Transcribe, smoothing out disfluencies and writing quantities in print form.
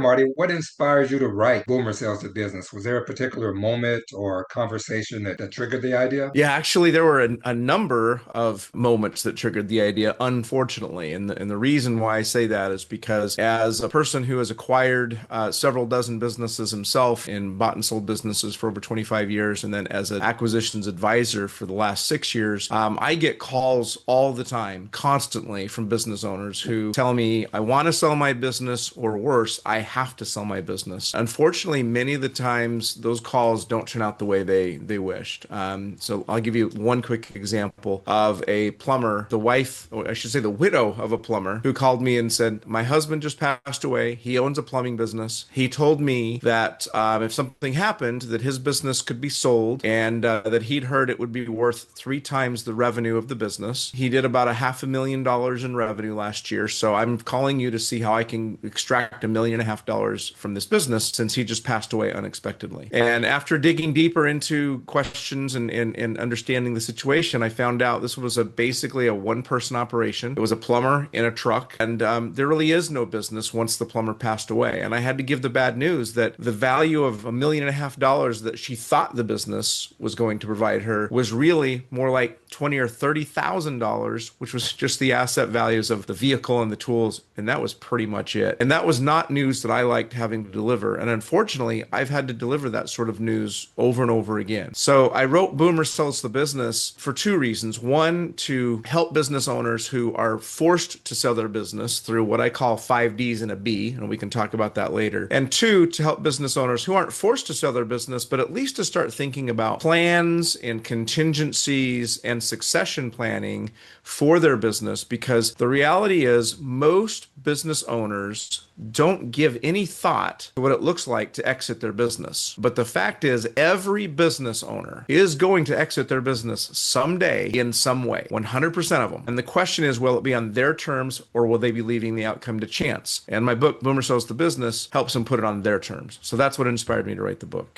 Marty, what inspires you to write Boomer Sells the Business? Was there a particular moment or conversation that triggered the idea? Yeah, actually, there were a number of moments that triggered the idea, unfortunately. And the reason why I say that is because, as a person who has acquired several dozen businesses himself and bought and sold businesses for over 25 years, and then as an acquisitions advisor for the last 6 years, I get calls all the time, constantly, from business owners who tell me, I want to sell my business, or worse, I have to sell my business. Unfortunately, many of the times, those calls don't turn out the way they wished. So I'll give you one quick example of a plumber, the wife, or I should say the widow of a plumber, who called me and said, my husband just passed away. He owns a plumbing business. He told me that if something happened, that his business could be sold, and that he'd heard it would be worth 3 times the revenue of the business. He did about a $500,000 in revenue last year. So I'm calling you to see how I can extract $1.5 million from this business, since he just passed away unexpectedly. And after digging deeper into questions and understanding the situation, I found out this was basically a one-person operation. It was a plumber in a truck, and there really is no business once the plumber passed away. And I had to give the bad news that the value of $1.5 million that she thought the business was going to provide her was really more like $20,000 or $30,000, which was just the asset values of the vehicle and the tools, and that was pretty much it. And that was not news that I liked having to deliver. And unfortunately, I've had to deliver that sort of news over and over again. So I wrote Boomer Sells the Business for two reasons. One, to help business owners who are forced to sell their business through what I call 5 Ds and a B, and we can talk about that later. And two, to help business owners who aren't forced to sell their business, but at least to start thinking about plans and contingencies and succession planning for their business, because the reality is most business owners don't give any thought to what it looks like to exit their business. But the fact is, every business owner is going to exit their business someday in some way, 100% of them. And the question is, will it be on their terms, or will they be leaving the outcome to chance? And my book, Boomer Sells the Business, helps them put it on their terms. So that's what inspired me to write the book.